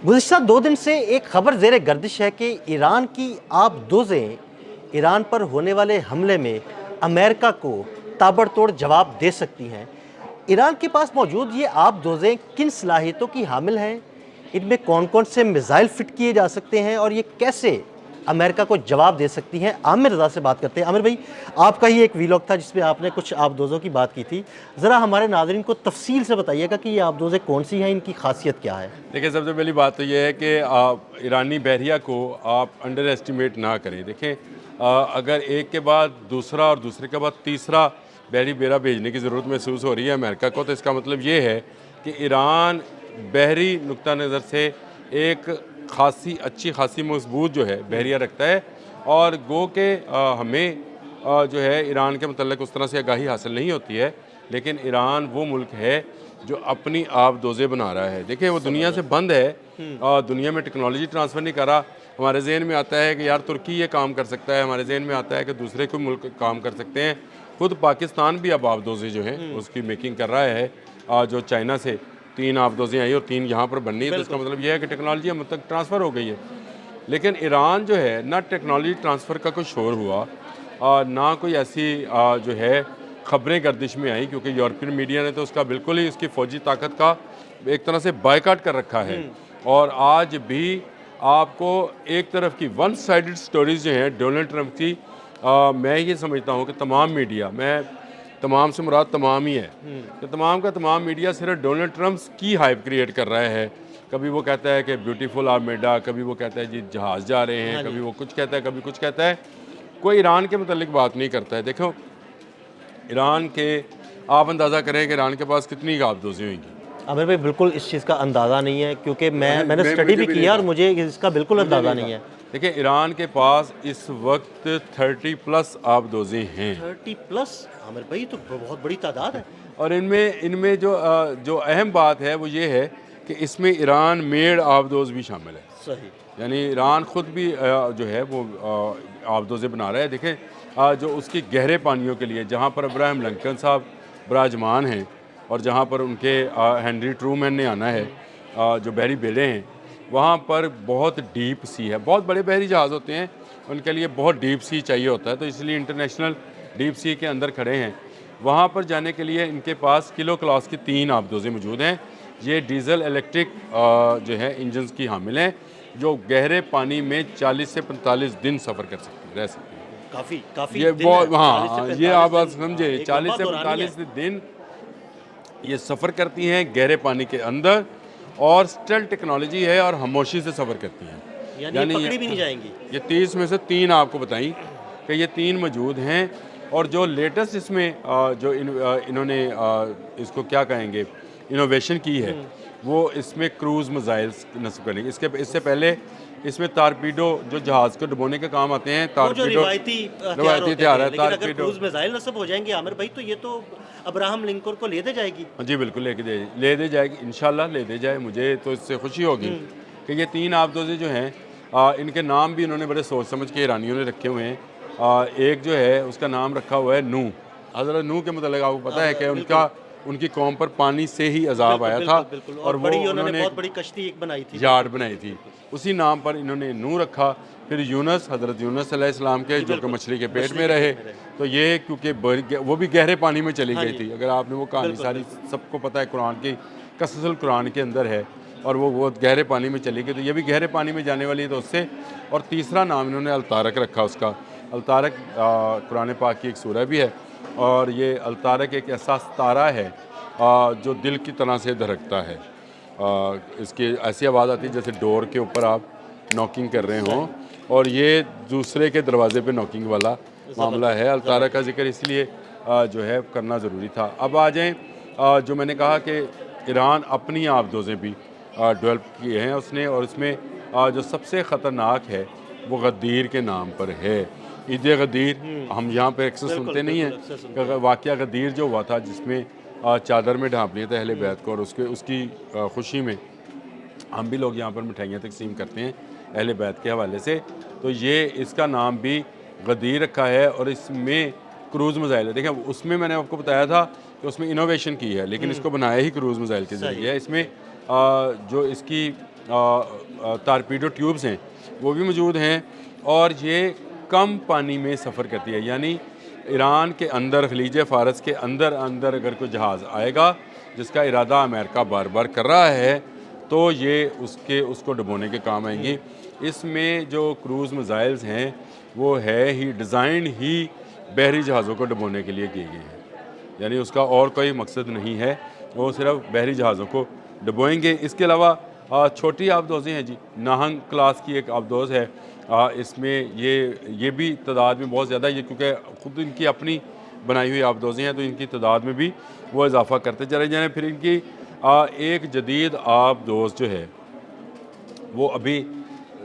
गुज़िश्ता 2 दिन से एक खबर ज़ेर गर्दिश है कि ईरान की आबदोज़ें ईरान पर होने वाले हमले में अमेरिका को ताबड़तोड़ जवाब दे सकती हैं। ईरान के पास मौजूद ये आबदोज़ें किन सलाहियतों की हामिल हैं? इनमें कौन-कौन से मिसाइल फ़िट किए जा सकते हैं और ये कैसे अमेरिका को जवाब दे सकती हैं? आमिर रज़ा से बात करते हैं। आमिर भाई, आपका ही एक वीलॉग था जिसमें आपने कुछ आबदोज़ों की बात की थी। ज़रा हमारे नाज़रीन को तफ़सील से बताइएगा कि ये आबदोज़ें कौन-सी हैं, इनकी ख़ासियत क्या है? देखिए, सबसे पहली बात तो ये है कि आप ईरानी बहरिया को आप अंडर एस्टिमेट ना करें। देखें, अगर एक के बाद दूसरा और दूसरे के बाद तीसरा बहरी बेड़ा भेजने की ज़रूरत महसूस हो रही है अमेरिका को, तो इसका मतलब ये है कि ईरान बहरी नुक्ता नज़र से एक अच्छी खासी मजबूत जो है बहरिया रखता है। और गो के हमें जो है ईरान के मतलब उस तरह से आगाही हासिल नहीं होती है, लेकिन ईरान वो मुल्क है जो अपनी आबदोज़ें बना रहा है। देखिए, वो दुनिया से बंद है और दुनिया में टेक्नोलॉजी ट्रांसफ़र नहीं कर रहा। हमारे जहन में आता है कि यार तुर्की ये काम कर सकता है, हमारे जहन में आता है कि दूसरे कोई मुल्क काम कर सकते हैं। खुद पाकिस्तान भी अब आबदोज़ें जो हैं उसकी मेकिंग कर रहा है। जो चाइना से 3 आबदोज़ें आई और 3 यहाँ पर बननी है, तो इसका मतलब ये है कि टेक्नोलॉजी हम तक ट्रांसफ़र हो गई है। लेकिन ईरान जो है ना, टेक्नोलॉजी ट्रांसफ़र का कोई शोर हुआ ना कोई ऐसी जो है खबरें गर्दिश में आई, क्योंकि यूरोपियन मीडिया ने तो उसका बिल्कुल ही उसकी फ़ौजी ताकत का एक तरह से बायकॉट कर रखा है। और आज भी आपको एक तरफ की वन साइडेड स्टोरीज़ जो हैं डोनाल्ड ट्रंप की, मैं ये समझता हूँ कि तमाम मीडिया, मैं तमाम से मुराद तमाम ही है कि तमाम का तमाम मीडिया सिर्फ डोनाल्ड ट्रंप की हाइप क्रिएट कर रहा है। कभी वो कहता है कि ब्यूटीफुल आर्मेडा, कभी वो कहता है जी जहाज़ जा रहे हैं, कभी वो कुछ कहता है, कभी कुछ कहता है। कोई ईरान के मतलब बात नहीं करता है। देखो, ईरान के आप अंदाज़ा करें कि ईरान के पास कितनी आबदोज़ें होंगी। आमिर भाई, बिल्कुल इस चीज़ का अंदाज़ा नहीं है, क्योंकि मैंने मैं स्टडी मुझे भी भी नहीं किया और था, मुझे इसका बिल्कुल मुझे अंदाज़ा नहीं नहीं था। है। देखिए, ईरान के पास इस वक्त 30 प्लस आबदोज़ें हैं 30 प्लस? आमिर भाई, तो बहुत बड़ी तादाद है। और इनमें इनमें जो अहम बात है वो ये है कि इसमें ईरान मेड आबदोज़ भी शामिल है। सही। यानी ईरान ख़ुद भी जो है वो आबदोज़ें बना रहा है। देखें, जो उसकी गहरे पानियों के लिए जहाँ पर अब्राहम लिंकन साहब विराजमान हैं और जहाँ पर उनके हेनरी ट्रूमैन ने आना है, जो बहरी बेड़े हैं, वहाँ पर बहुत डीप सी है। बहुत बड़े बहरी जहाज़ होते हैं, उनके लिए बहुत डीप सी चाहिए होता है, तो इसलिए इंटरनेशनल डीप सी के अंदर खड़े हैं। वहाँ पर जाने के लिए इनके पास किलो क्लास की 3 आबदोज़ें मौजूद हैं। ये डीज़ल इलेक्ट्रिक जो है इंजन्स की हामिल हैं, जो गहरे पानी में 40 से 45 दिन सफ़र कर सकती हैं, रह सकती हैं। काफ़ी काफ़ी ये दिन है, बहुत, हाँ 40 से हाँ, ये 45 आप बात दिन। समझे, एक 40 लंबा से दौरान ही है। 45 दिन ये सफ़र करती हैं गहरे पानी के अंदर, और स्टेल्थ टेक्नोलॉजी है और खामोशी से सफ़र करती हैं। यानी ये पकड़ी भी नहीं जाएंगी। ये 30 में से 3 आपको बताई कि ये 3 मौजूद हैं। और जो लेटेस्ट इसमें इन्होंने इसको क्या कहेंगे, इनोवेशन की है, वो इसमें क्रूज़ मिसाइल्स नस्ब करेंगे। इससे पहले इसमें टारपीडो, जो जहाज़ को डुबोने के काम आते हैं, वो जो टारपीडो रिवायती हथियार है, लेकिन अगर टारपीडो। क्रूज मिसाइल नस्ब हो जाएंगे आमिर भाई, तो ये तो अब्राहम लिंकन को ले दे जाएगी। जी बिल्कुल, ले दे जाएगी, इंशाल्लाह ले दे जाए। मुझे तो इससे खुशी होगी कि ये 3 आबदोज़ें जो हैं, इनके नाम भी इन्होंने बड़े सोच समझ के ईरानियों ने रखे हुए हैं। एक जो है उसका नाम रखा हुआ है नूह। हज़रत नूह के मतलब आपको पता है कि उनकी कौम पर पानी से ही अज़ाब आया था, बिल्कुल। और वो बड़ी उन्होंने उन्होंने बहुत बड़ी कश्ती एक बनाई थी। यार्ड बनाई थी, उसी नाम पर इन्होंने नूह रखा। फिर यूनुस, हज़रत यूनुस अलैहिस्सलाम के, जो कि मछली के पेट में रहे, तो ये क्योंकि वो भी गहरे पानी में चली गई थी। अगर आपने वो कहानी सारी, सबको पता है, कुरान की कससुल कुरान के अंदर है, और वो गहरे पानी में चली गई, तो ये भी गहरे पानी में जाने वाली है, तो उससे। और तीसरा नाम इन्होंने अलतारक रखा उसका। अलतारक कुरान पाक की एक सूरह भी है, और ये अलतारक एक ऐसा तारा है जो दिल की तरह से धड़कता है। इसकी ऐसी आवाज़ आती है जैसे डोर के ऊपर आप नॉकिंग कर रहे हों, और ये दूसरे के दरवाजे पे नॉकिंग वाला मामला है। अलतारा का जिक्र इसलिए जो है करना ज़रूरी था। अब आ जाएँ, जो मैंने कहा कि ईरान अपनी आबदोज़ें भी डेवलप किए हैं उसने, और इसमें जो सबसे ख़तरनाक है वो गदीर के नाम पर है। ईद गदीर हम यहाँ पे अक्सर सुनते नहीं हैं। वाक़या गदीर जो हुआ था, जिसमें चादर में ढाँप लिया था अहले बैत को, और उसकी खुशी में हम भी लोग यहाँ पर मिठाइयाँ तकसीम करते हैं अहले बैत के हवाले से। तो ये इसका नाम भी गदीर रखा है, और इसमें क्रूज़ मिसाइल है। देखिए, उसमें मैंने आपको बताया था कि उसमें इनोवेशन की है, लेकिन इसको बनाया ही क्रूज़ मिसाइल के ज़रिए है। इसमें जो इसकी टारपीडो ट्यूब्स हैं वो भी मौजूद हैं, और ये कम पानी में सफ़र करती है। यानी ईरान के अंदर, खलीज फ़ारस के अंदर अगर कोई जहाज़ आएगा जिसका इरादा अमेरिका बार बार कर रहा है, तो ये उसको डुबोने के काम आएंगी। इसमें जो क्रूज़ मिसाइल्स हैं वो है ही डिज़ाइन ही बहरी जहाज़ों को डुबोने के लिए किए गए हैं, यानी उसका और कोई मकसद नहीं है, वो सिर्फ बहरी जहाज़ों को डुबोएंगे। इसके अलावा छोटी आबदोज़ें हैं जी, नाहंग क्लास की एक आबदोज़ है, इसमें ये भी तादाद में बहुत ज़्यादा है, क्योंकि ख़ुद इनकी अपनी बनाई हुई आबदोज़ें हैं, तो इनकी तादाद में भी वो इजाफ़ा करते चले जाएँ। फिर इनकी एक जदीद आबदोज़ जो है वो अभी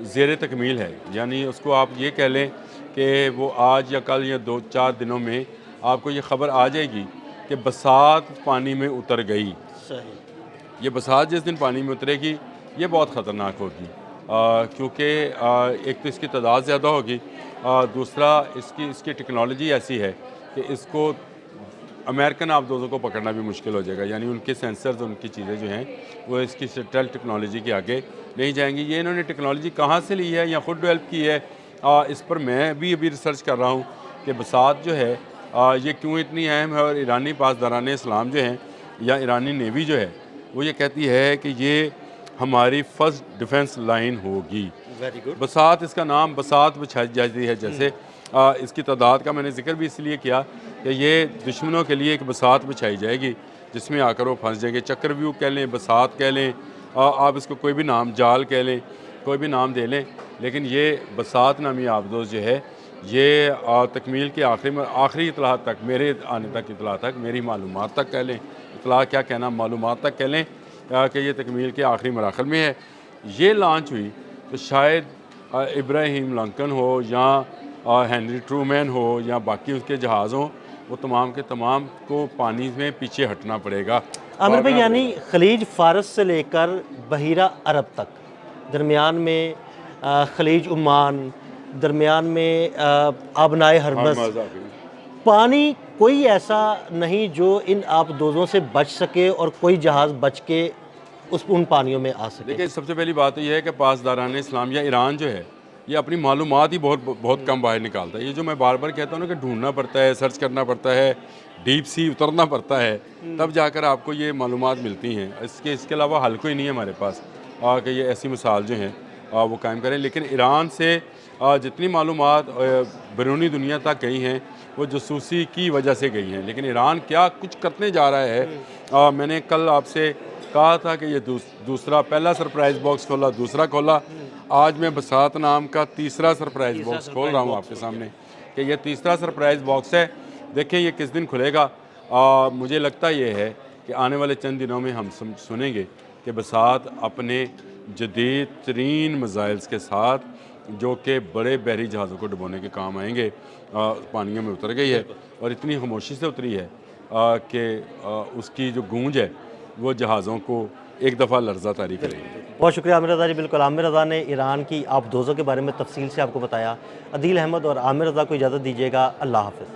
ज़ेर तकमील है, यानी उसको आप ये कह लें कि वो आज या कल या 2-4 दिनों में आपको ये ख़बर आ जाएगी कि बसात पानी में उतर गई। सही। ये बसात जिस दिन पानी में उतरेगी ये बहुत ख़तरनाक होगी, क्योंकि एक तो इसकी तादाद ज़्यादा होगी, दूसरा इसकी टेक्नोलॉजी ऐसी है कि इसको अमेरिकन आबदोज़ों को पकड़ना भी मुश्किल हो जाएगा, यानी उनके सेंसर्स, उनकी चीज़ें जो हैं वो इसकी स्टेल्थ टेक्नोलॉजी के आगे नहीं जाएंगी। ये इन्होंने टेक्नोलॉजी कहाँ से ली है या ख़ुद डेवलप की है, इस पर मैं भी अभी रिसर्च कर रहा हूँ कि बसात जो है ये क्यों इतनी अहम है। और ईरानी पासदारान इस्लाम जो हैं या ईरानी नेवी जो है वो ये कहती है कि ये हमारी फर्स्ट डिफेंस लाइन होगी। Very good. बसात, इसका नाम बसात बिछाई जाती है, जैसे इसकी तादाद का मैंने जिक्र भी इसलिए किया कि ये दुश्मनों के लिए एक बसात बिछाई जाएगी जिसमें आकर वो फंस जाएंगे। चक्रव्यूह कह लें, बसात कह लें, आप इसको कोई भी नाम, जाल कह लें, कोई भी नाम दे लें, लेकिन ये बसात नामी आबदोज़ जो है ये तकमील के आखिरी इतला तक, मेरे आने तक इतला तक, मेरी मालूमात तक कह लें, इतला क्या कहना, मालूमात तक कह लें कि ये तकमील के आखिरी मराहल में है। ये लॉन्च हुई तो शायद इब्राहिम लिंकन हो या हेनरी ट्रूमैन हो या बाकी उसके जहाज़ हों, वो तमाम के तमाम को पानी में पीछे हटना पड़ेगा। आमिर भाई, यानी खलीज फ़ारस से लेकर बहीरा अरब तक, दरमियान में खलीज उमान, दरमियान में आबनाए हरमज़, पानी कोई ऐसा नहीं जो इन आबदोज़ों से बच सके और कोई जहाज़ बच के उन पानियों में आ सके। देखिए, सबसे पहली बात तो यह है कि पासदारान इस्लाम या ईरान जो है ये अपनी मालूमात ही बहुत कम बाहर निकालता है। ये जो मैं बार बार कहता हूँ ना कि ढूंढना पड़ता है, सर्च करना पड़ता है, डीप सी उतरना पड़ता है, तब जाकर आपको ये मालूमात मिलती हैं। इसके अलावा हल कोई नहीं है हमारे पास कि ये ऐसी मिसाल जो हैं वो कायम करें। लेकिन ईरान से जितनी मालूमात बैरूनी दुनिया तक गई हैं वो जासूसी की वजह से गई हैं। लेकिन ईरान क्या कुछ करने जा रहा है, मैंने कल आपसे कहा था कि ये दूसरा, पहला सरप्राइज़ बॉक्स खोला, दूसरा खोला, आज मैं बसात नाम का तीसरा सरप्राइज़ बॉक्स खोल रहा हूँ आपके सामने कि ये तीसरा सरप्राइज़ बॉक्स है। देखिए ये किस दिन खुलेगा। मुझे लगता ये है कि आने वाले चंद दिनों में हम सुनेंगे कि बसात अपने जदीद तरीन मिसाइल्स के साथ, जो कि बड़े बहरी जहाज़ों को डुबोने के काम आएंगे, पानियों में उतर गई है और इतनी खामोशी से उतरी है कि उसकी जो गूंज है वो जहाज़ों को एक दफ़ा लर्ज़ा तारी करेगी। बहुत शुक्रिया आमिर रज़ा जी। बिल्कुल, आमिर रज़ा ने ईरान की आबदोज़ों के बारे में तफसील से आपको बताया। अदील अहमद और आमिर रज़ा को इजाज़त दीजिएगा। अल्लाह हाफ़िज़।